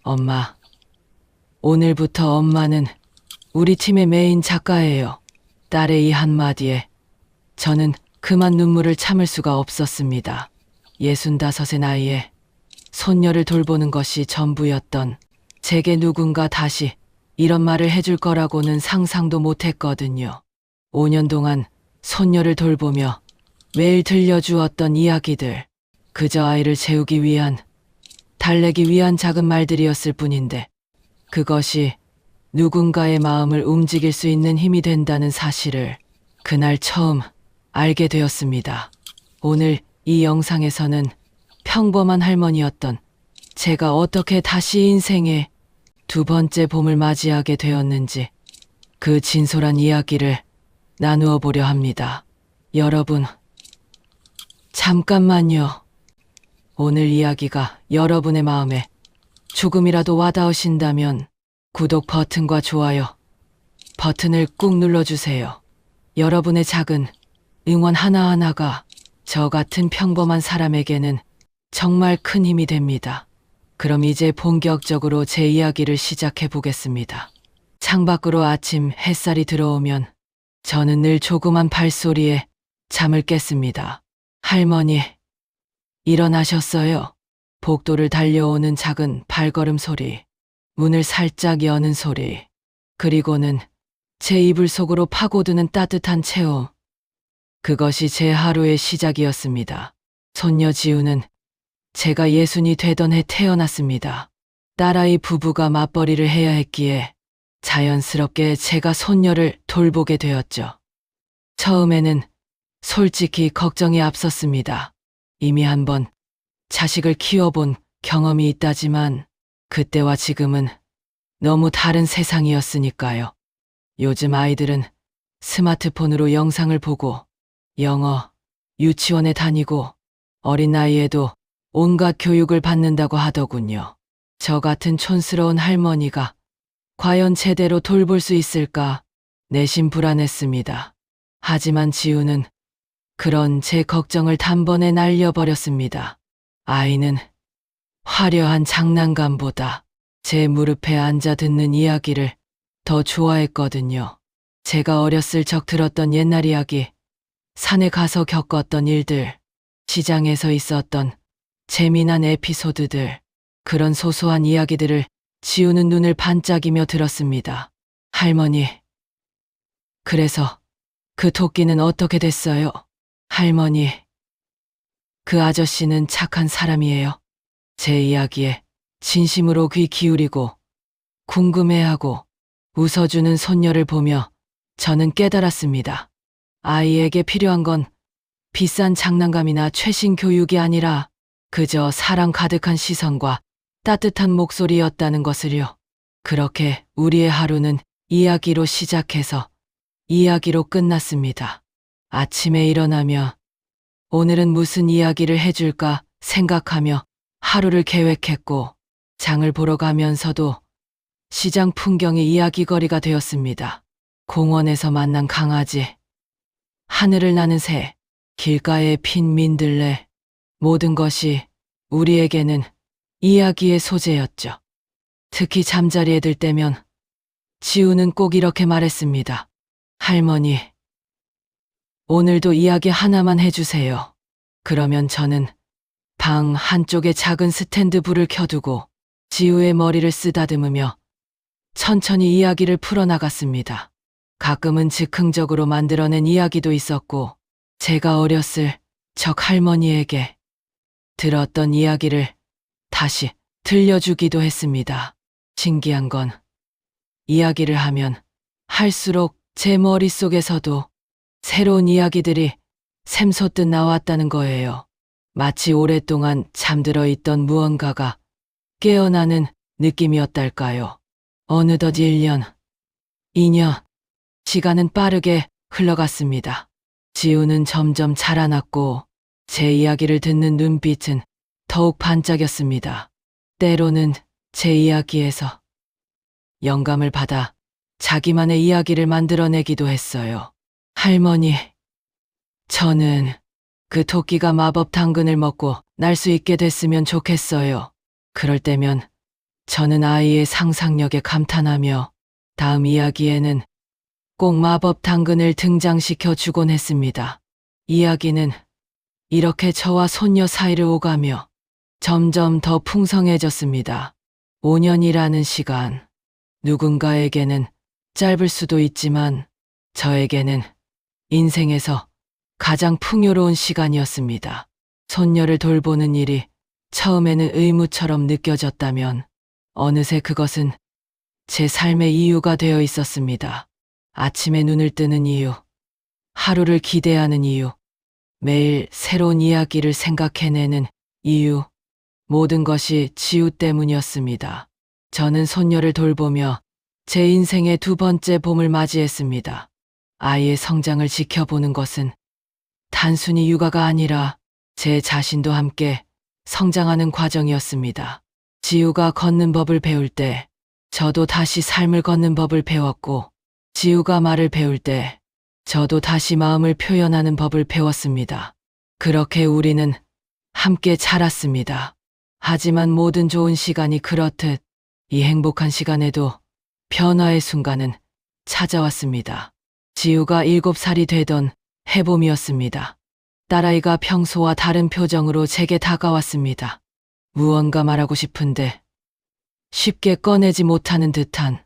엄마, 오늘부터 엄마는 우리 팀의 메인 작가예요. 딸의 이 한마디에 저는 그만 눈물을 참을 수가 없었습니다. 65의 나이에 손녀를 돌보는 것이 전부였던 제게 누군가 다시 이런 말을 해줄 거라고는 상상도 못했거든요. 5년 동안 손녀를 돌보며 매일 들려주었던 이야기들, 그저 아이를 재우기 위한, 달래기 위한 작은 말들이었을 뿐인데 그것이 누군가의 마음을 움직일 수 있는 힘이 된다는 사실을 그날 처음 알게 되었습니다. 오늘 이 영상에서는 평범한 할머니였던 제가 어떻게 다시 인생의 두 번째 봄을 맞이하게 되었는지 그 진솔한 이야기를 나누어 보려 합니다. 여러분, 잠깐만요. 오늘 이야기가 여러분의 마음에 조금이라도 와닿으신다면 구독 버튼과 좋아요 버튼을 꾹 눌러주세요. 여러분의 작은 응원 하나하나가 저 같은 평범한 사람에게는 정말 큰 힘이 됩니다. 그럼 이제 본격적으로 제 이야기를 시작해 보겠습니다. 창밖으로 아침 햇살이 들어오면 저는 늘 조그만 발소리에 잠을 깼습니다. 할머니, 일어나셨어요? 복도를 달려오는 작은 발걸음 소리, 문을 살짝 여는 소리, 그리고는 제 이불 속으로 파고드는 따뜻한 체온. 그것이 제 하루의 시작이었습니다. 손녀 지우는 제가 60이 되던 해 태어났습니다. 딸아이 부부가 맞벌이를 해야 했기에 자연스럽게 제가 손녀를 돌보게 되었죠. 처음에는 솔직히 걱정이 앞섰습니다. 이미 한번 자식을 키워본 경험이 있다지만 그때와 지금은 너무 다른 세상이었으니까요. 요즘 아이들은 스마트폰으로 영상을 보고 영어, 유치원에 다니고 어린 나이에도 온갖 교육을 받는다고 하더군요. 저 같은 촌스러운 할머니가 과연 제대로 돌볼 수 있을까 내심 불안했습니다. 하지만 지우는 그런 제 걱정을 단번에 날려버렸습니다. 아이는 화려한 장난감보다 제 무릎에 앉아 듣는 이야기를 더 좋아했거든요. 제가 어렸을 적 들었던 옛날 이야기, 산에 가서 겪었던 일들, 시장에서 있었던 재미난 에피소드들, 그런 소소한 이야기들을 지우는 눈을 반짝이며 들었습니다. 할머니, 그래서 그 토끼는 어떻게 됐어요? 할머니, 그 아저씨는 착한 사람이에요. 제 이야기에 진심으로 귀 기울이고 궁금해하고 웃어주는 손녀를 보며 저는 깨달았습니다. 아이에게 필요한 건 비싼 장난감이나 최신 교육이 아니라 그저 사랑 가득한 시선과 따뜻한 목소리였다는 것을요. 그렇게 우리의 하루는 이야기로 시작해서 이야기로 끝났습니다. 아침에 일어나며 오늘은 무슨 이야기를 해줄까 생각하며 하루를 계획했고, 장을 보러 가면서도 시장 풍경이 이야기거리가 되었습니다. 공원에서 만난 강아지, 하늘을 나는 새, 길가에 핀 민들레, 모든 것이 우리에게는 이야기의 소재였죠. 특히 잠자리에 들 때면 지우는 꼭 이렇게 말했습니다. 할머니, 오늘도 이야기 하나만 해주세요. 그러면 저는 방 한쪽에 작은 스탠드 불을 켜두고 지우의 머리를 쓰다듬으며 천천히 이야기를 풀어나갔습니다. 가끔은 즉흥적으로 만들어낸 이야기도 있었고, 제가 어렸을 적 할머니에게 들었던 이야기를 다시 들려주기도 했습니다. 신기한 건 이야기를 하면 할수록 제 머릿속에서도 새로운 이야기들이 샘솟듯 나왔다는 거예요. 마치 오랫동안 잠들어 있던 무언가가 깨어나는 느낌이었달까요. 어느덧 1년, 2년, 시간은 빠르게 흘러갔습니다. 지우는 점점 자라났고 제 이야기를 듣는 눈빛은 더욱 반짝였습니다. 때로는 제 이야기에서 영감을 받아 자기만의 이야기를 만들어내기도 했어요. 할머니, 저는 그 토끼가 마법 당근을 먹고 날 수 있게 됐으면 좋겠어요. 그럴 때면 저는 아이의 상상력에 감탄하며 다음 이야기에는 꼭 마법 당근을 등장시켜 주곤 했습니다. 이야기는 이렇게 저와 손녀 사이를 오가며 점점 더 풍성해졌습니다. 5년이라는 시간, 누군가에게는 짧을 수도 있지만 저에게는 인생에서 가장 풍요로운 시간이었습니다. 손녀를 돌보는 일이 처음에는 의무처럼 느껴졌다면 어느새 그것은 제 삶의 이유가 되어 있었습니다. 아침에 눈을 뜨는 이유, 하루를 기대하는 이유, 매일 새로운 이야기를 생각해내는 이유, 모든 것이 지우 때문이었습니다. 저는 손녀를 돌보며 제 인생의 두 번째 봄을 맞이했습니다. 아이의 성장을 지켜보는 것은 단순히 육아가 아니라 제 자신도 함께 성장하는 과정이었습니다. 지우가 걷는 법을 배울 때 저도 다시 삶을 걷는 법을 배웠고, 지우가 말을 배울 때 저도 다시 마음을 표현하는 법을 배웠습니다. 그렇게 우리는 함께 자랐습니다. 하지만 모든 좋은 시간이 그렇듯 이 행복한 시간에도 변화의 순간은 찾아왔습니다. 지우가 7살이 되던 해봄이었습니다. 딸아이가 평소와 다른 표정으로 제게 다가왔습니다. 무언가 말하고 싶은데 쉽게 꺼내지 못하는 듯한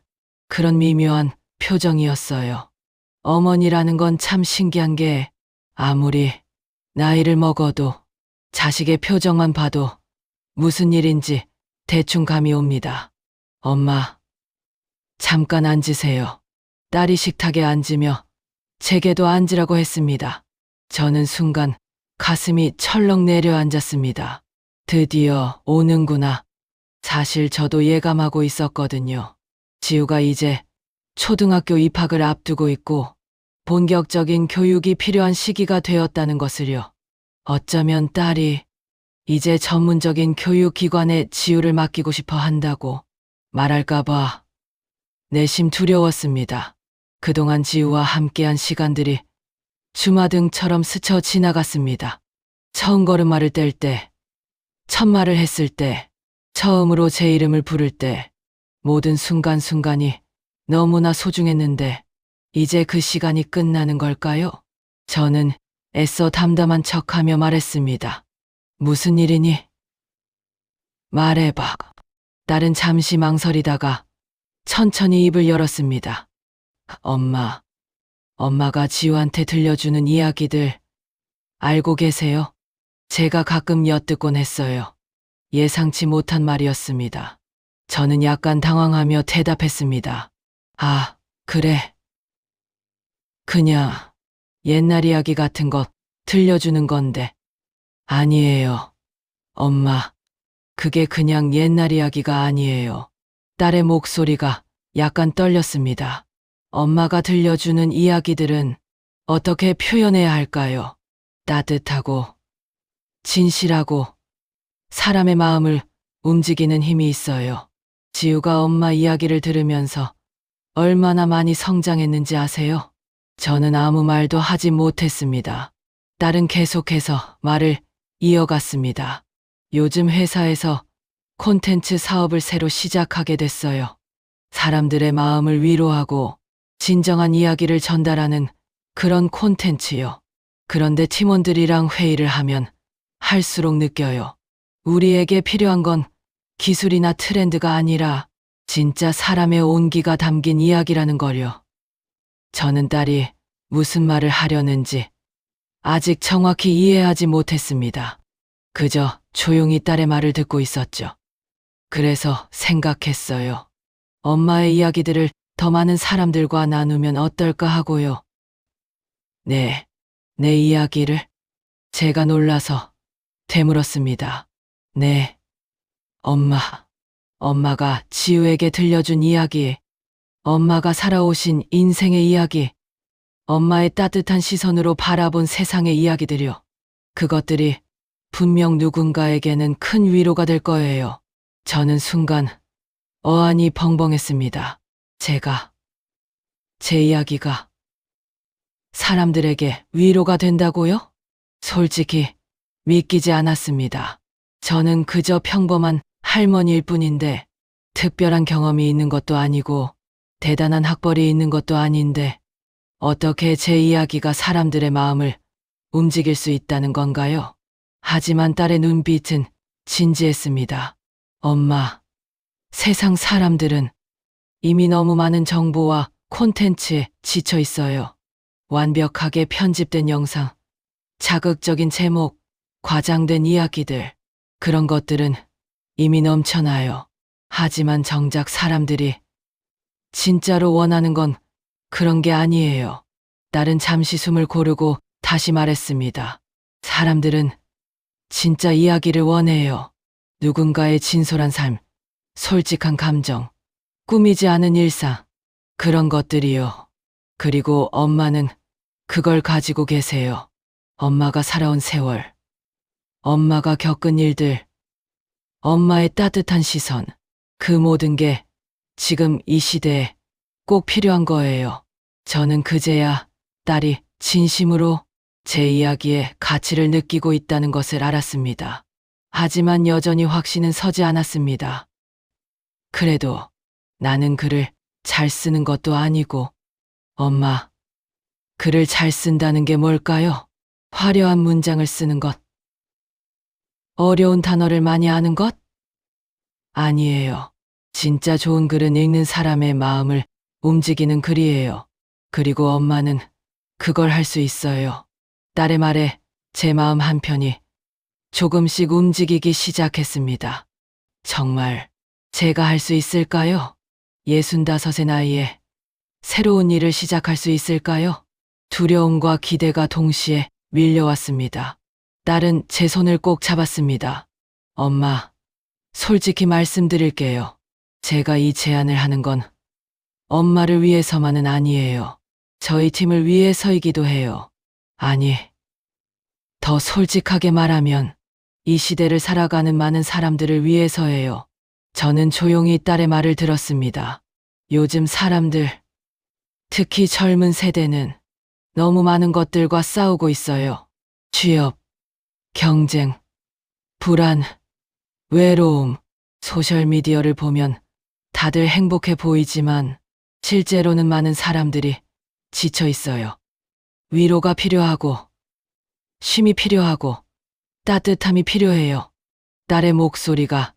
그런 미묘한 표정이었어요. 어머니라는 건 참 신기한 게 아무리 나이를 먹어도 자식의 표정만 봐도 무슨 일인지 대충 감이 옵니다. 엄마, 잠깐 앉으세요. 딸이 식탁에 앉으며 제게도 앉으라고 했습니다. 저는 순간 가슴이 철렁 내려앉았습니다. 드디어 오는구나. 사실 저도 예감하고 있었거든요. 지우가 이제 초등학교 입학을 앞두고 있고 본격적인 교육이 필요한 시기가 되었다는 것을요. 어쩌면 딸이 이제 전문적인 교육기관에 지우를 맡기고 싶어 한다고 말할까봐 내심 두려웠습니다. 그동안 지우와 함께한 시간들이 주마등처럼 스쳐 지나갔습니다. 처음 걸음마를 뗄 때, 첫 말을 했을 때, 처음으로 제 이름을 부를 때 모든 순간순간이 너무나 소중했는데 이제 그 시간이 끝나는 걸까요? 저는 애써 담담한 척하며 말했습니다. 무슨 일이니? 말해봐. 딸은 잠시 망설이다가 천천히 입을 열었습니다. 엄마가 지우한테 들려주는 이야기들 알고 계세요? 제가 가끔 엿듣곤 했어요. 예상치 못한 말이었습니다. 저는 약간 당황하며 대답했습니다. 아, 그래. 그냥 옛날 이야기 같은 것 들려주는 건데. 아니에요. 엄마, 그게 그냥 옛날 이야기가 아니에요. 딸의 목소리가 약간 떨렸습니다. 엄마가 들려주는 이야기들은 어떻게 표현해야 할까요? 따뜻하고, 진실하고, 사람의 마음을 움직이는 힘이 있어요. 지우가 엄마 이야기를 들으면서 얼마나 많이 성장했는지 아세요? 저는 아무 말도 하지 못했습니다. 딸은 계속해서 말을 이어갔습니다. 요즘 회사에서 콘텐츠 사업을 새로 시작하게 됐어요. 사람들의 마음을 위로하고 진정한 이야기를 전달하는 그런 콘텐츠요. 그런데 팀원들이랑 회의를 하면 할수록 느껴요. 우리에게 필요한 건 기술이나 트렌드가 아니라 진짜 사람의 온기가 담긴 이야기라는 걸요. 저는 딸이 무슨 말을 하려는지 아직 정확히 이해하지 못했습니다. 그저 조용히 딸의 말을 듣고 있었죠. 그래서 생각했어요. 엄마의 이야기들을 더 많은 사람들과 나누면 어떨까 하고요. 네, 내 이야기를? 제가 놀라서 되물었습니다. 네, 엄마가 지우에게 들려준 이야기, 엄마가 살아오신 인생의 이야기, 엄마의 따뜻한 시선으로 바라본 세상의 이야기들이요. 그것들이 분명 누군가에게는 큰 위로가 될 거예요. 저는 순간 어안이 벙벙했습니다. 제 이야기가 사람들에게 위로가 된다고요? 솔직히 믿기지 않았습니다. 저는 그저 평범한 할머니일 뿐인데 특별한 경험이 있는 것도 아니고 대단한 학벌이 있는 것도 아닌데 어떻게 제 이야기가 사람들의 마음을 움직일 수 있다는 건가요? 하지만 딸의 눈빛은 진지했습니다. 엄마, 세상 사람들은 이미 너무 많은 정보와 콘텐츠에 지쳐 있어요. 완벽하게 편집된 영상, 자극적인 제목, 과장된 이야기들, 그런 것들은 이미 넘쳐나요. 하지만 정작 사람들이 진짜로 원하는 건 그런 게 아니에요. 딸은 잠시 숨을 고르고 다시 말했습니다. 사람들은 진짜 이야기를 원해요. 누군가의 진솔한 삶, 솔직한 감정, 꾸미지 않은 일상, 그런 것들이요. 그리고 엄마는 그걸 가지고 계세요. 엄마가 살아온 세월, 엄마가 겪은 일들, 엄마의 따뜻한 시선, 그 모든 게 지금 이 시대에 꼭 필요한 거예요. 저는 그제야 딸이 진심으로 제 이야기에 가치를 느끼고 있다는 것을 알았습니다. 하지만 여전히 확신은 서지 않았습니다. 그래도 나는 글을 잘 쓰는 것도 아니고, 엄마, 글을 잘 쓴다는 게 뭘까요? 화려한 문장을 쓰는 것, 어려운 단어를 많이 아는 것? 아니에요. 진짜 좋은 글은 읽는 사람의 마음을 움직이는 글이에요. 그리고 엄마는 그걸 할 수 있어요. 딸의 말에 제 마음 한편이 조금씩 움직이기 시작했습니다. 정말 제가 할 수 있을까요? 65의 나이에 새로운 일을 시작할 수 있을까요? 두려움과 기대가 동시에 밀려왔습니다. 딸은 제 손을 꼭 잡았습니다. 엄마, 솔직히 말씀드릴게요. 제가 이 제안을 하는 건 엄마를 위해서만은 아니에요. 저희 팀을 위해서이기도 해요. 아니, 더 솔직하게 말하면 이 시대를 살아가는 많은 사람들을 위해서예요. 저는 조용히 딸의 말을 들었습니다. 요즘 사람들, 특히 젊은 세대는 너무 많은 것들과 싸우고 있어요. 취업, 경쟁, 불안, 외로움. 소셜미디어를 보면 다들 행복해 보이지만 실제로는 많은 사람들이 지쳐 있어요. 위로가 필요하고, 쉼이 필요하고, 따뜻함이 필요해요. 딸의 목소리가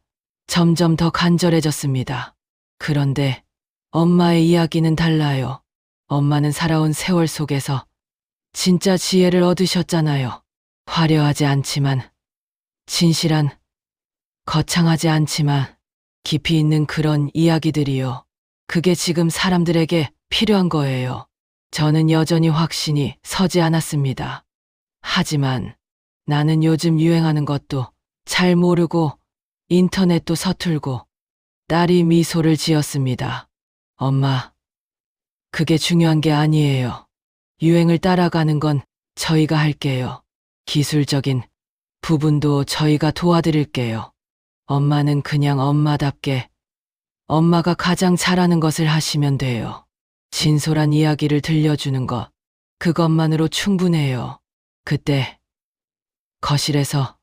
점점 더 간절해졌습니다. 그런데 엄마의 이야기는 달라요. 엄마는 살아온 세월 속에서 진짜 지혜를 얻으셨잖아요. 화려하지 않지만, 진실한, 거창하지 않지만 깊이 있는 그런 이야기들이요. 그게 지금 사람들에게 필요한 거예요. 저는 여전히 확신이 서지 않았습니다. 하지만 나는 요즘 유행하는 것도 잘 모르고 인터넷도 서툴고. 딸이 미소를 지었습니다. 엄마, 그게 중요한 게 아니에요. 유행을 따라가는 건 저희가 할게요. 기술적인 부분도 저희가 도와드릴게요. 엄마는 그냥 엄마답게 엄마가 가장 잘하는 것을 하시면 돼요. 진솔한 이야기를 들려주는 것, 그것만으로 충분해요. 그때 거실에서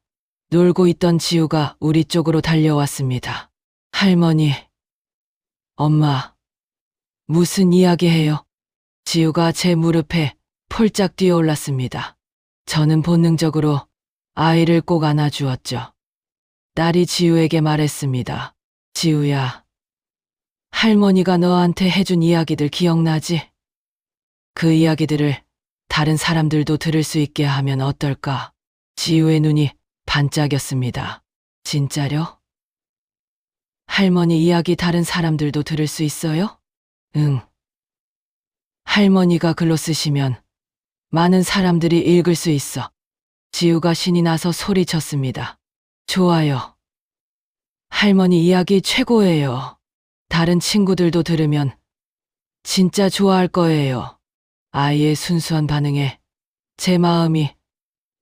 놀고 있던 지우가 우리 쪽으로 달려왔습니다. 할머니, 엄마, 무슨 이야기 해요? 지우가 제 무릎에 폴짝 뛰어올랐습니다. 저는 본능적으로 아이를 꼭 안아주었죠. 딸이 지우에게 말했습니다. 지우야, 할머니가 너한테 해준 이야기들 기억나지? 그 이야기들을 다른 사람들도 들을 수 있게 하면 어떨까? 지우의 눈이 반짝였습니다. 진짜요? 할머니 이야기 다른 사람들도 들을 수 있어요? 응. 할머니가 글로 쓰시면 많은 사람들이 읽을 수 있어. 지우가 신이 나서 소리쳤습니다. 좋아요. 할머니 이야기 최고예요. 다른 친구들도 들으면 진짜 좋아할 거예요. 아이의 순수한 반응에 제 마음이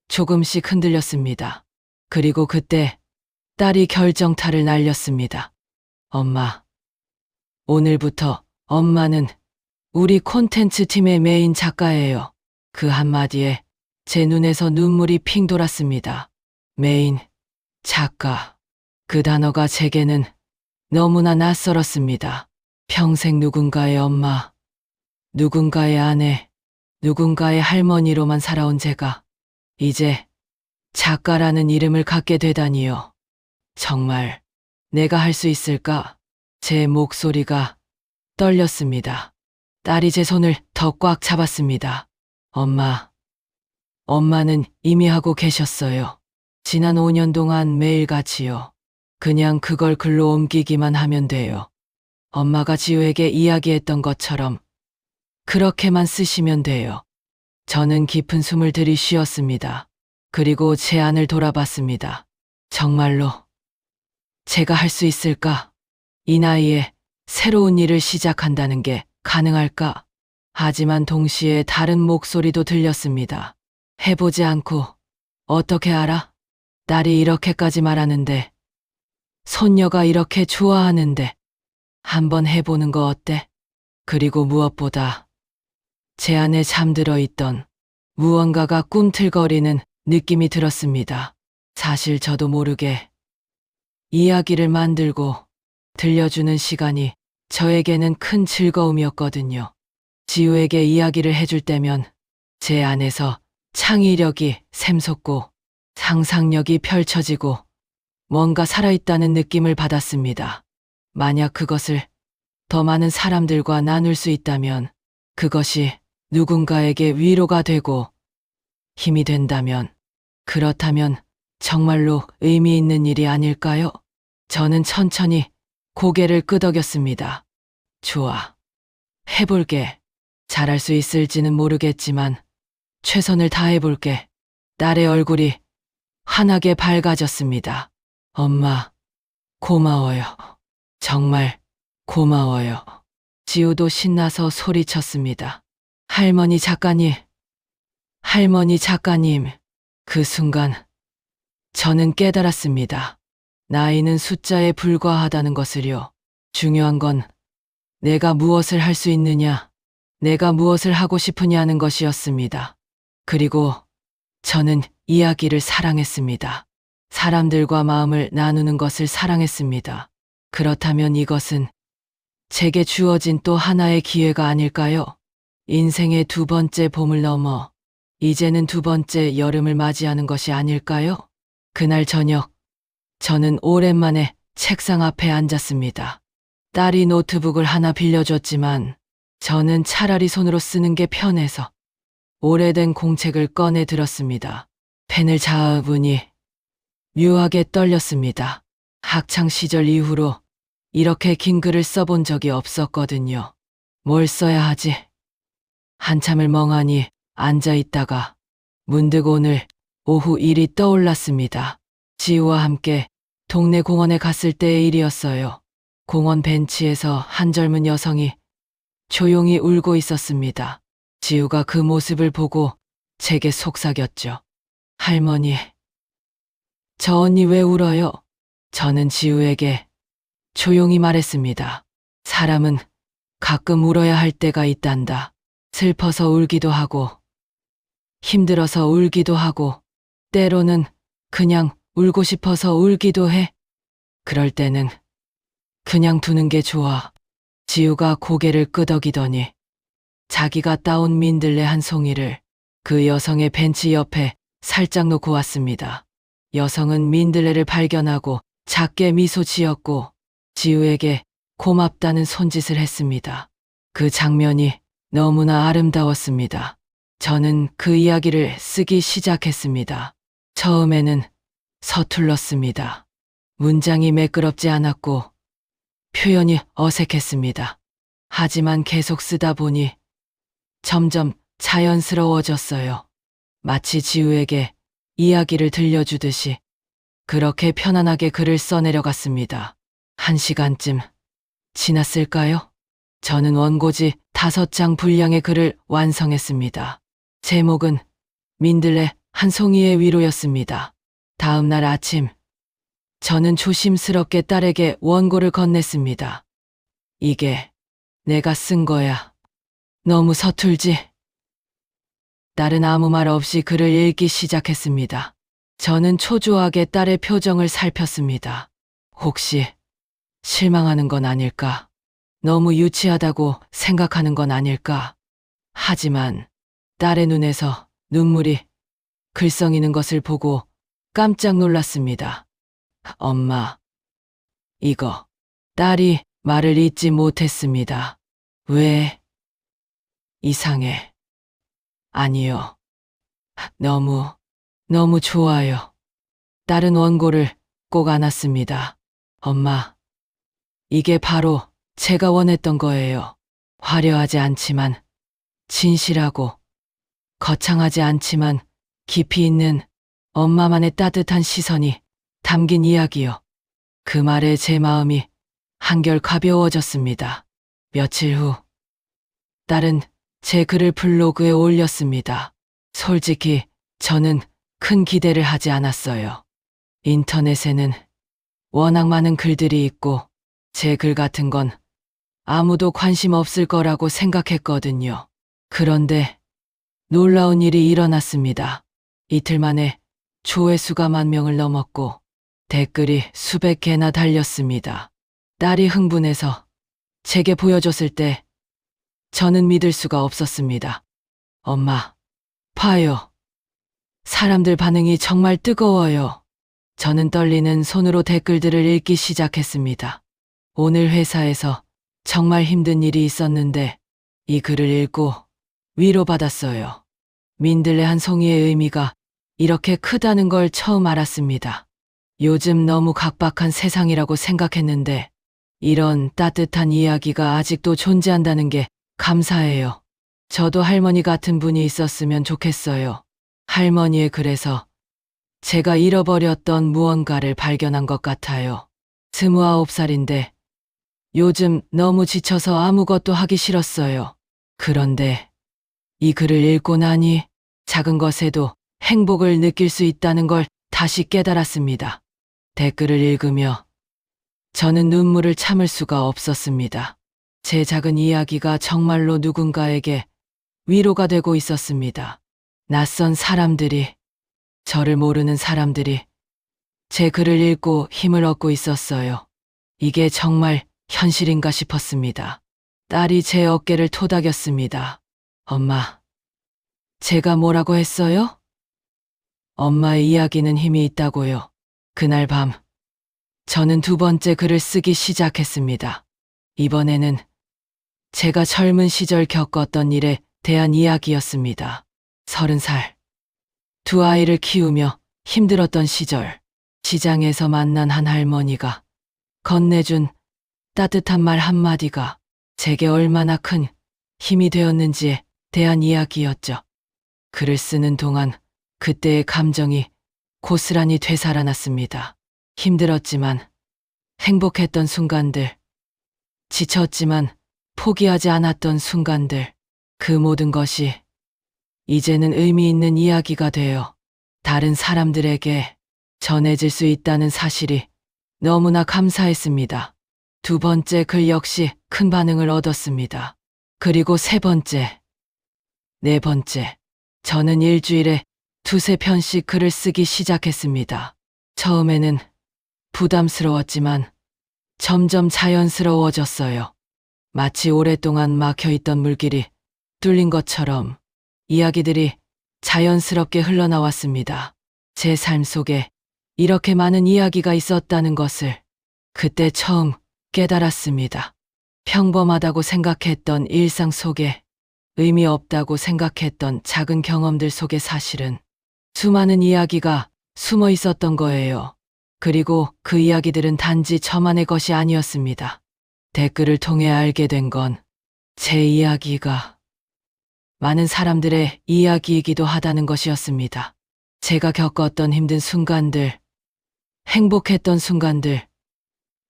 조금씩 흔들렸습니다. 그리고 그때 딸이 결정타를 날렸습니다. 엄마, 오늘부터 엄마는 우리 콘텐츠 팀의 메인 작가예요. 그 한마디에 제 눈에서 눈물이 핑 돌았습니다. 메인 작가. 그 단어가 제게는 너무나 낯설었습니다. 평생 누군가의 엄마, 누군가의 아내, 누군가의 할머니로만 살아온 제가 이제 작가라는 이름을 갖게 되다니요. 정말 내가 할 수 있을까? 제 목소리가 떨렸습니다. 딸이 제 손을 더 꽉 잡았습니다. 엄마는 이미 하고 계셨어요. 지난 5년 동안 매일같이요. 그냥 그걸 글로 옮기기만 하면 돼요. 엄마가 지우에게 이야기했던 것처럼 그렇게만 쓰시면 돼요. 저는 깊은 숨을 들이쉬었습니다. 그리고 제 안을 돌아봤습니다. 정말로 제가 할 수 있을까? 이 나이에 새로운 일을 시작한다는 게 가능할까? 하지만 동시에 다른 목소리도 들렸습니다. 해보지 않고 어떻게 알아? 딸이 이렇게까지 말하는데, 손녀가 이렇게 좋아하는데, 한번 해보는 거 어때? 그리고 무엇보다 제 안에 잠들어 있던 무언가가 꿈틀거리는 느낌이 들었습니다. 사실 저도 모르게 이야기를 만들고 들려주는 시간이 저에게는 큰 즐거움이었거든요. 지우에게 이야기를 해줄 때면 제 안에서 창의력이 샘솟고 상상력이 펼쳐지고 뭔가 살아있다는 느낌을 받았습니다. 만약 그것을 더 많은 사람들과 나눌 수 있다면, 그것이 누군가에게 위로가 되고 힘이 된다면, 그렇다면 정말로 의미 있는 일이 아닐까요? 저는 천천히 고개를 끄덕였습니다. 좋아. 해볼게. 잘할 수 있을지는 모르겠지만 최선을 다해볼게. 딸의 얼굴이 환하게 밝아졌습니다. 엄마, 고마워요. 정말 고마워요. 지우도 신나서 소리쳤습니다. 할머니 작가님. 그 순간 저는 깨달았습니다. 나이는 숫자에 불과하다는 것을요. 중요한 건 내가 무엇을 할 수 있느냐, 내가 무엇을 하고 싶으냐는 것이었습니다. 그리고 저는 이야기를 사랑했습니다. 사람들과 마음을 나누는 것을 사랑했습니다. 그렇다면 이것은 제게 주어진 또 하나의 기회가 아닐까요? 인생의 두 번째 봄을 넘어 이제는 두 번째 여름을 맞이하는 것이 아닐까요? 그날 저녁, 저는 오랜만에 책상 앞에 앉았습니다. 딸이 노트북을 하나 빌려줬지만 저는 차라리 손으로 쓰는 게 편해서 오래된 공책을 꺼내 들었습니다. 펜을 잡으니 묘하게 떨렸습니다. 학창 시절 이후로 이렇게 긴 글을 써본 적이 없었거든요. 뭘 써야 하지? 한참을 멍하니 앉아 있다가 문득 오늘 오후 일이 떠올랐습니다. 지우와 함께 동네 공원에 갔을 때의 일이었어요. 공원 벤치에서 한 젊은 여성이 조용히 울고 있었습니다. 지우가 그 모습을 보고 제게 속삭였죠. 할머니, 저 언니 왜 울어요? 저는 지우에게 조용히 말했습니다. 사람은 가끔 울어야 할 때가 있단다. 슬퍼서 울기도 하고, 힘들어서 울기도 하고, 때로는 그냥 울고 싶어서 울기도 해. 그럴 때는 그냥 두는 게 좋아. 지우가 고개를 끄덕이더니 자기가 따온 민들레 한 송이를 그 여성의 벤치 옆에 살짝 놓고 왔습니다. 여성은 민들레를 발견하고 작게 미소 지었고 지우에게 고맙다는 손짓을 했습니다. 그 장면이 너무나 아름다웠습니다. 저는 그 이야기를 쓰기 시작했습니다. 처음에는 서툴렀습니다. 문장이 매끄럽지 않았고 표현이 어색했습니다. 하지만 계속 쓰다 보니 점점 자연스러워졌어요. 마치 지우에게 이야기를 들려주듯이 그렇게 편안하게 글을 써내려갔습니다. 1시간쯤 지났을까요? 저는 원고지 5장 분량의 글을 완성했습니다. 제목은 민들레 한 송이의 위로였습니다. 다음 날 아침, 저는 조심스럽게 딸에게 원고를 건넸습니다. 이게 내가 쓴 거야. 너무 서툴지? 딸은 아무 말 없이 글을 읽기 시작했습니다. 저는 초조하게 딸의 표정을 살폈습니다. 혹시 실망하는 건 아닐까? 너무 유치하다고 생각하는 건 아닐까? 하지만 딸의 눈에서 눈물이 글썽이는 것을 보고 깜짝 놀랐습니다. 엄마, 이거. 딸이 말을 잇지 못했습니다. 왜? 이상해. 아니요. 너무 좋아요. 딸은 원고를 꼭 안았습니다. 엄마, 이게 바로 제가 원했던 거예요. 화려하지 않지만 진실하고 거창하지 않지만 깊이 있는 엄마만의 따뜻한 시선이 담긴 이야기요. 그 말에 제 마음이 한결 가벼워졌습니다. 며칠 후 딸은 제 글을 블로그에 올렸습니다. 솔직히 저는 큰 기대를 하지 않았어요. 인터넷에는 워낙 많은 글들이 있고 제 글 같은 건 아무도 관심 없을 거라고 생각했거든요. 그런데 놀라운 일이 일어났습니다. 이틀 만에 조회수가 10,000명을 넘었고 댓글이 수백 개나 달렸습니다. 딸이 흥분해서 제게 보여줬을 때 저는 믿을 수가 없었습니다. 엄마, 봐요. 사람들 반응이 정말 뜨거워요. 저는 떨리는 손으로 댓글들을 읽기 시작했습니다. 오늘 회사에서 정말 힘든 일이 있었는데 이 글을 읽고 위로받았어요. 민들레 한 송이의 의미가 이렇게 크다는 걸 처음 알았습니다. 요즘 너무 각박한 세상이라고 생각했는데 이런 따뜻한 이야기가 아직도 존재한다는 게 감사해요. 저도 할머니 같은 분이 있었으면 좋겠어요. 할머니의 글에서 제가 잃어버렸던 무언가를 발견한 것 같아요. 29살인데 요즘 너무 지쳐서 아무것도 하기 싫었어요. 그런데 이 글을 읽고 나니 작은 것에도 행복을 느낄 수 있다는 걸 다시 깨달았습니다. 댓글을 읽으며 저는 눈물을 참을 수가 없었습니다. 제 작은 이야기가 정말로 누군가에게 위로가 되고 있었습니다. 낯선 사람들이, 저를 모르는 사람들이 제 글을 읽고 힘을 얻고 있었어요. 이게 정말 현실인가 싶었습니다. 딸이 제 어깨를 토닥였습니다. 엄마, 제가 뭐라고 했어요? 엄마의 이야기는 힘이 있다고요. 그날 밤, 저는 두 번째 글을 쓰기 시작했습니다. 이번에는 제가 젊은 시절 겪었던 일에 대한 이야기였습니다. 30살. 두 아이를 키우며 힘들었던 시절, 시장에서 만난 한 할머니가 건네준 따뜻한 말 한마디가 제게 얼마나 큰 힘이 되었는지에 대한 이야기였죠. 글을 쓰는 동안 그때의 감정이 고스란히 되살아났습니다. 힘들었지만 행복했던 순간들, 지쳤지만 포기하지 않았던 순간들, 그 모든 것이 이제는 의미 있는 이야기가 되어 다른 사람들에게 전해질 수 있다는 사실이 너무나 감사했습니다. 두 번째 글 역시 큰 반응을 얻었습니다. 그리고 세 번째, 네 번째, 저는 일주일에 두세 편씩 글을 쓰기 시작했습니다. 처음에는 부담스러웠지만 점점 자연스러워졌어요. 마치 오랫동안 막혀있던 물길이 뚫린 것처럼 이야기들이 자연스럽게 흘러나왔습니다. 제 삶 속에 이렇게 많은 이야기가 있었다는 것을 그때 처음 깨달았습니다. 평범하다고 생각했던 일상 속에, 의미 없다고 생각했던 작은 경험들 속에 사실은 수많은 이야기가 숨어 있었던 거예요. 그리고 그 이야기들은 단지 저만의 것이 아니었습니다. 댓글을 통해 알게 된 건 제 이야기가 많은 사람들의 이야기이기도 하다는 것이었습니다. 제가 겪었던 힘든 순간들, 행복했던 순간들,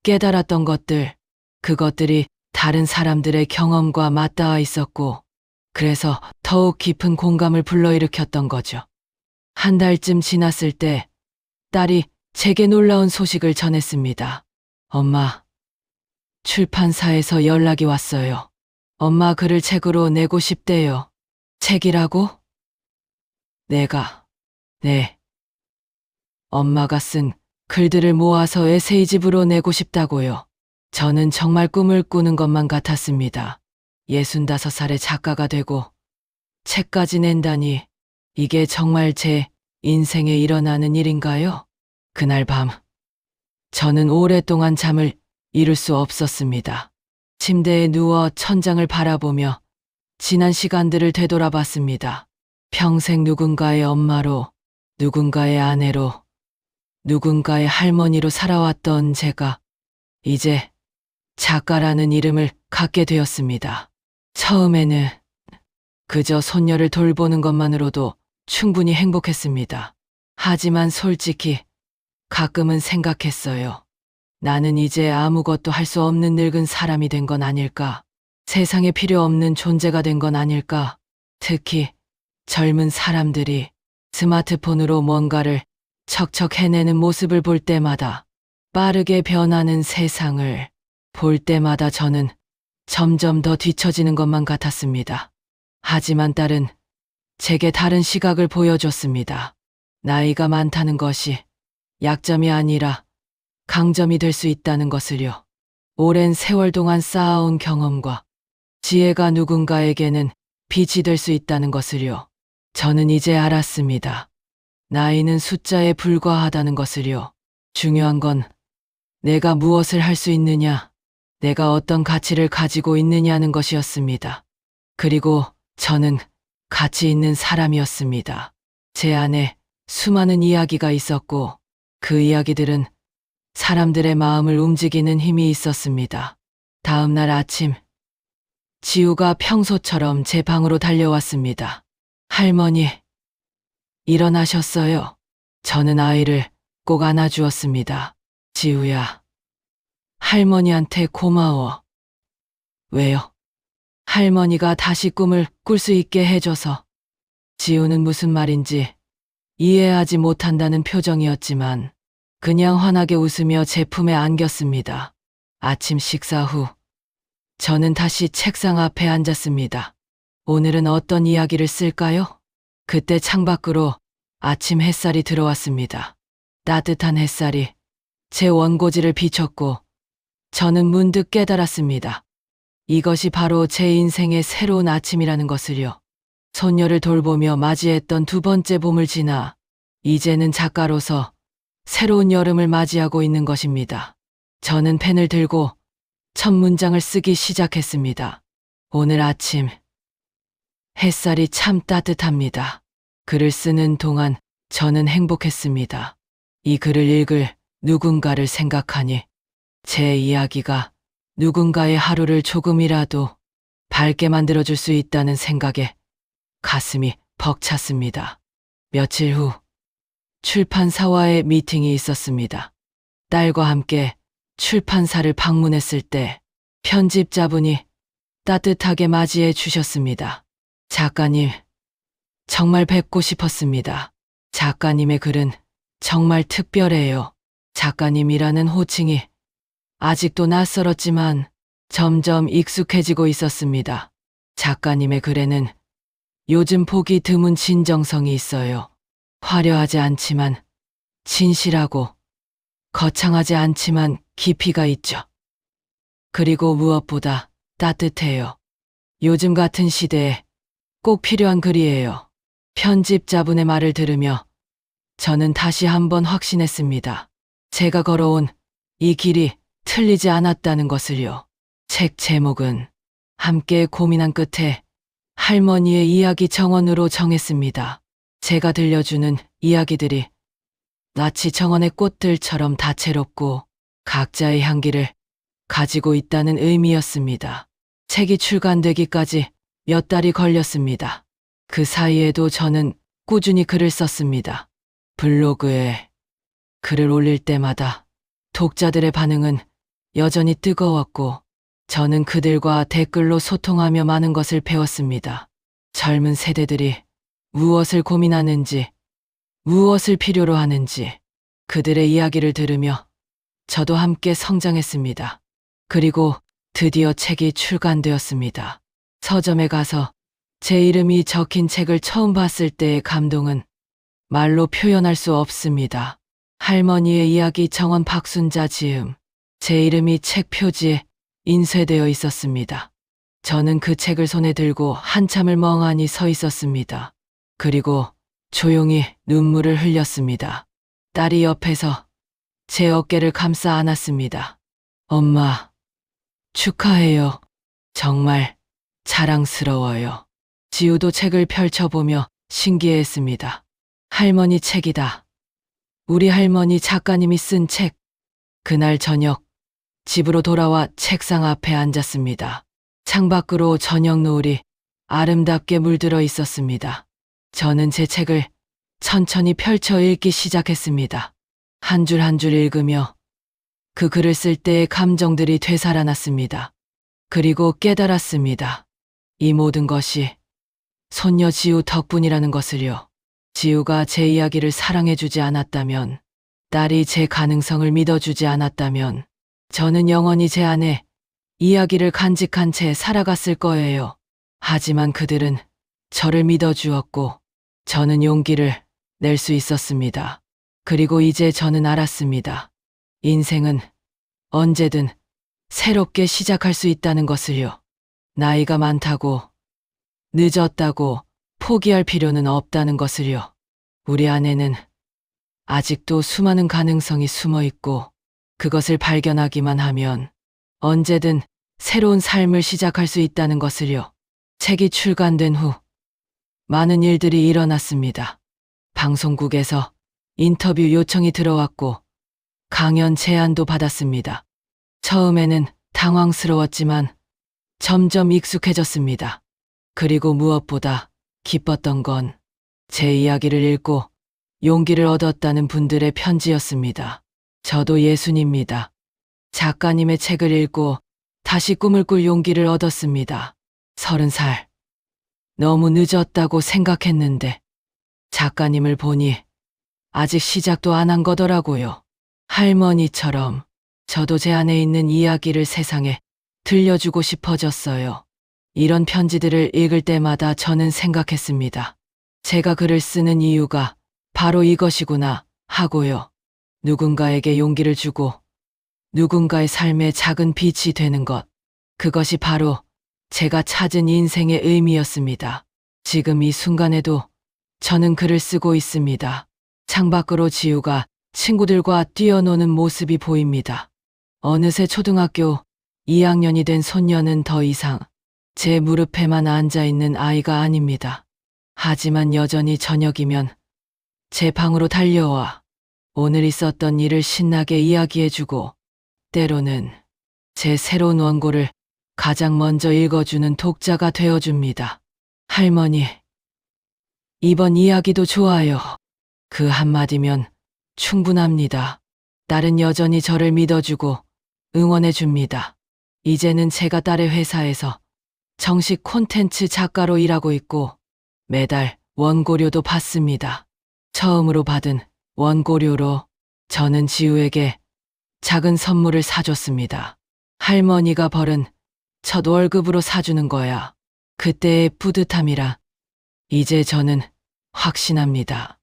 깨달았던 것들, 그것들이 다른 사람들의 경험과 맞닿아 있었고, 그래서 더욱 깊은 공감을 불러일으켰던 거죠. 한 달쯤 지났을 때 딸이 제게 놀라운 소식을 전했습니다. 엄마, 출판사에서 연락이 왔어요. 엄마 글을 책으로 내고 싶대요. 책이라고? 네. 엄마가 쓴 글들을 모아서 에세이집으로 내고 싶다고요. 저는 정말 꿈을 꾸는 것만 같았습니다. 65살의 작가가 되고 책까지 낸다니 이게 정말 제 인생에 일어나는 일인가요? 그날 밤 저는 오랫동안 잠을 이룰 수 없었습니다. 침대에 누워 천장을 바라보며 지난 시간들을 되돌아봤습니다. 평생 누군가의 엄마로, 누군가의 아내로, 누군가의 할머니로 살아왔던 제가 이제 작가라는 이름을 갖게 되었습니다. 처음에는 그저 손녀를 돌보는 것만으로도 충분히 행복했습니다. 하지만 솔직히 가끔은 생각했어요. 나는 이제 아무것도 할 수 없는 늙은 사람이 된 건 아닐까? 세상에 필요 없는 존재가 된 건 아닐까? 특히 젊은 사람들이 스마트폰으로 뭔가를 척척 해내는 모습을 볼 때마다, 빠르게 변하는 세상을 볼 때마다 저는 점점 더 뒤처지는 것만 같았습니다. 하지만 딸은 제게 다른 시각을 보여줬습니다. 나이가 많다는 것이 약점이 아니라 강점이 될 수 있다는 것을요. 오랜 세월 동안 쌓아온 경험과 지혜가 누군가에게는 빛이 될 수 있다는 것을요. 저는 이제 알았습니다. 나이는 숫자에 불과하다는 것을요. 중요한 건 내가 무엇을 할 수 있느냐, 내가 어떤 가치를 가지고 있느냐는 것이었습니다. 그리고 저는 가치 있는 사람이었습니다. 제 안에 수많은 이야기가 있었고 그 이야기들은 사람들의 마음을 움직이는 힘이 있었습니다. 다음 날 아침, 지우가 평소처럼 제 방으로 달려왔습니다. 할머니, 일어나셨어요? 저는 아이를 꼭 안아주었습니다. 지우야, 할머니한테 고마워. 왜요? 할머니가 다시 꿈을 꿀 수 있게 해줘서. 지우는 무슨 말인지 이해하지 못한다는 표정이었지만 그냥 환하게 웃으며 제 품에 안겼습니다. 아침 식사 후 저는 다시 책상 앞에 앉았습니다. 오늘은 어떤 이야기를 쓸까요? 그때 창밖으로 아침 햇살이 들어왔습니다. 따뜻한 햇살이 제 원고지를 비췄고 저는 문득 깨달았습니다. 이것이 바로 제 인생의 새로운 아침이라는 것을요. 손녀를 돌보며 맞이했던 두 번째 봄을 지나 이제는 작가로서 새로운 여름을 맞이하고 있는 것입니다. 저는 펜을 들고 첫 문장을 쓰기 시작했습니다. 오늘 아침 햇살이 참 따뜻합니다. 글을 쓰는 동안 저는 행복했습니다. 이 글을 읽을 누군가를 생각하니 제 이야기가 누군가의 하루를 조금이라도 밝게 만들어줄 수 있다는 생각에 가슴이 벅찼습니다. 며칠 후 출판사와의 미팅이 있었습니다. 딸과 함께 출판사를 방문했을 때 편집자분이 따뜻하게 맞이해 주셨습니다. 작가님, 정말 뵙고 싶었습니다. 작가님의 글은 정말 특별해요. 작가님이라는 호칭이 아직도 낯설었지만 점점 익숙해지고 있었습니다. 작가님의 글에는 요즘 보기 드문 진정성이 있어요. 화려하지 않지만 진실하고 거창하지 않지만 깊이가 있죠. 그리고 무엇보다 따뜻해요. 요즘 같은 시대에 꼭 필요한 글이에요. 편집자분의 말을 들으며 저는 다시 한번 확신했습니다. 제가 걸어온 이 길이 틀리지 않았다는 것을요. 책 제목은 함께 고민한 끝에 할머니의 이야기 정원으로 정했습니다. 제가 들려주는 이야기들이 마치 정원의 꽃들처럼 다채롭고 각자의 향기를 가지고 있다는 의미였습니다. 책이 출간되기까지 몇 달이 걸렸습니다. 그 사이에도 저는 꾸준히 글을 썼습니다. 블로그에 글을 올릴 때마다 독자들의 반응은 여전히 뜨거웠고 저는 그들과 댓글로 소통하며 많은 것을 배웠습니다. 젊은 세대들이 무엇을 고민하는지, 무엇을 필요로 하는지 그들의 이야기를 들으며 저도 함께 성장했습니다. 그리고 드디어 책이 출간되었습니다. 서점에 가서 제 이름이 적힌 책을 처음 봤을 때의 감동은 말로 표현할 수 없습니다. 할머니의 이야기 정원 박순자 지음. 제 이름이 책 표지에 인쇄되어 있었습니다. 저는 그 책을 손에 들고 한참을 멍하니 서 있었습니다. 그리고 조용히 눈물을 흘렸습니다. 딸이 옆에서 제 어깨를 감싸 안았습니다. 엄마, 축하해요. 정말 자랑스러워요. 지우도 책을 펼쳐보며 신기해했습니다. 할머니 책이다. 우리 할머니 작가님이 쓴 책. 그날 저녁 집으로 돌아와 책상 앞에 앉았습니다. 창밖으로 저녁 노을이 아름답게 물들어 있었습니다. 저는 제 책을 천천히 펼쳐 읽기 시작했습니다. 한 줄 한 줄 읽으며 그 글을 쓸 때의 감정들이 되살아났습니다. 그리고 깨달았습니다. 이 모든 것이 손녀 지우 덕분이라는 것을요. 지우가 제 이야기를 사랑해주지 않았다면, 딸이 제 가능성을 믿어주지 않았다면, 저는 영원히 제 안에 이야기를 간직한 채 살아갔을 거예요. 하지만 그들은 저를 믿어주었고, 저는 용기를 낼 수 있었습니다. 그리고 이제 저는 알았습니다. 인생은 언제든 새롭게 시작할 수 있다는 것을요. 나이가 많다고, 늦었다고 포기할 필요는 없다는 것을요. 우리 안에는 아직도 수많은 가능성이 숨어 있고, 그것을 발견하기만 하면 언제든 새로운 삶을 시작할 수 있다는 것을요. 책이 출간된 후 많은 일들이 일어났습니다. 방송국에서 인터뷰 요청이 들어왔고 강연 제안도 받았습니다. 처음에는 당황스러웠지만 점점 익숙해졌습니다. 그리고 무엇보다 기뻤던 건 제 이야기를 읽고 용기를 얻었다는 분들의 편지였습니다. 저도 예순입니다. 작가님의 책을 읽고 다시 꿈을 꿀 용기를 얻었습니다. 30살. 너무 늦었다고 생각했는데 작가님을 보니 아직 시작도 안 한 거더라고요. 할머니처럼 저도 제 안에 있는 이야기를 세상에 들려주고 싶어졌어요. 이런 편지들을 읽을 때마다 저는 생각했습니다. 제가 글을 쓰는 이유가 바로 이것이구나 하고요. 누군가에게 용기를 주고 누군가의 삶에 작은 빛이 되는 것. 그것이 바로 제가 찾은 인생의 의미였습니다. 지금 이 순간에도 저는 글을 쓰고 있습니다. 창밖으로 지우가 친구들과 뛰어노는 모습이 보입니다. 어느새 초등학교 2학년이 된 손녀는 더 이상 제 무릎에만 앉아있는 아이가 아닙니다. 하지만 여전히 저녁이면 제 방으로 달려와 오늘 있었던 일을 신나게 이야기해주고 때로는 제 새로운 원고를 가장 먼저 읽어주는 독자가 되어줍니다. 할머니, 이번 이야기도 좋아요. 그 한마디면 충분합니다. 딸은 여전히 저를 믿어주고 응원해줍니다. 이제는 제가 딸의 회사에서 정식 콘텐츠 작가로 일하고 있고 매달 원고료도 받습니다. 처음으로 받은 원고료로 저는 지우에게 작은 선물을 사줬습니다. 할머니가 벌은 첫 월급으로 사주는 거야. 그때의 뿌듯함이라 이제 저는 확신합니다.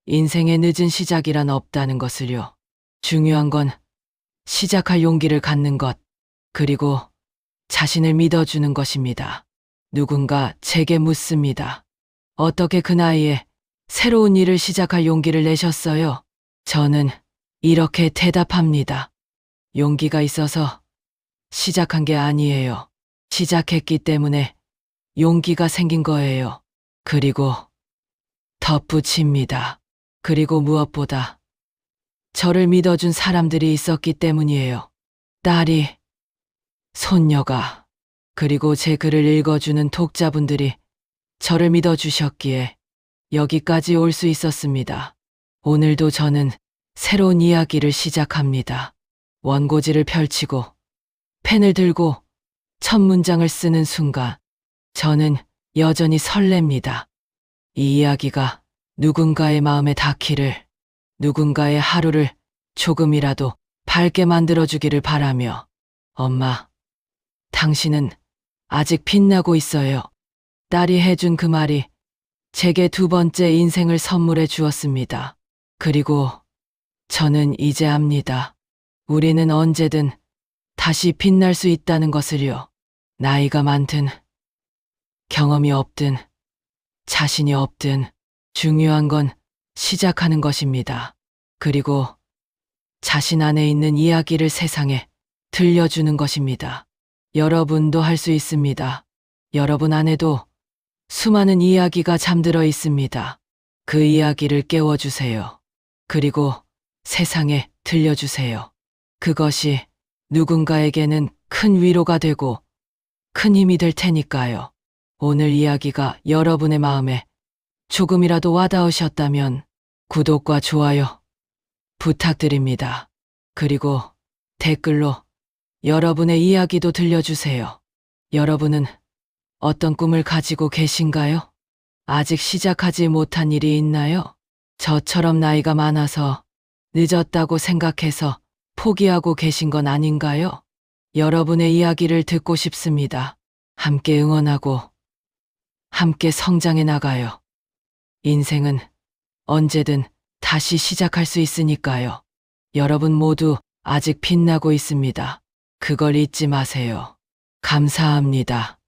인생의 늦은 시작이란 없다는 것을요. 중요한 건 시작할 용기를 갖는 것, 그리고 자신을 믿어주는 것입니다. 누군가 제게 묻습니다. 어떻게 그 나이에 새로운 일을 시작할 용기를 내셨어요? 저는 이렇게 대답합니다. 용기가 있어서 시작한 게 아니에요. 시작했기 때문에 용기가 생긴 거예요. 그리고 덧붙입니다. 그리고 무엇보다 저를 믿어준 사람들이 있었기 때문이에요. 딸이, 손녀가, 그리고 제 글을 읽어주는 독자분들이 저를 믿어주셨기에 여기까지 올 수 있었습니다. 오늘도 저는 새로운 이야기를 시작합니다. 원고지를 펼치고 펜을 들고 첫 문장을 쓰는 순간 저는 여전히 설렙니다. 이 이야기가 누군가의 마음에 닿기를, 누군가의 하루를 조금이라도 밝게 만들어주기를 바라며 엄마, 당신은 아직 빛나고 있어요. 딸이 해준 그 말이 제게 두 번째 인생을 선물해 주었습니다. 그리고 저는 이제 압니다. 우리는 언제든 다시 빛날 수 있다는 것을요. 나이가 많든, 경험이 없든, 자신이 없든, 중요한 건 시작하는 것입니다. 그리고 자신 안에 있는 이야기를 세상에 들려주는 것입니다. 여러분도 할 수 있습니다. 여러분 안에도 수많은 이야기가 잠들어 있습니다. 그 이야기를 깨워주세요. 그리고 세상에 들려주세요. 그것이 누군가에게는 큰 위로가 되고 큰 힘이 될 테니까요. 오늘 이야기가 여러분의 마음에 조금이라도 와닿으셨다면 구독과 좋아요 부탁드립니다. 그리고 댓글로 여러분의 이야기도 들려주세요. 여러분은 어떤 꿈을 가지고 계신가요? 아직 시작하지 못한 일이 있나요? 저처럼 나이가 많아서 늦었다고 생각해서 포기하고 계신 건 아닌가요? 여러분의 이야기를 듣고 싶습니다. 함께 응원하고 함께 성장해 나가요. 인생은 언제든 다시 시작할 수 있으니까요. 여러분 모두 아직 빛나고 있습니다. 그걸 잊지 마세요. 감사합니다.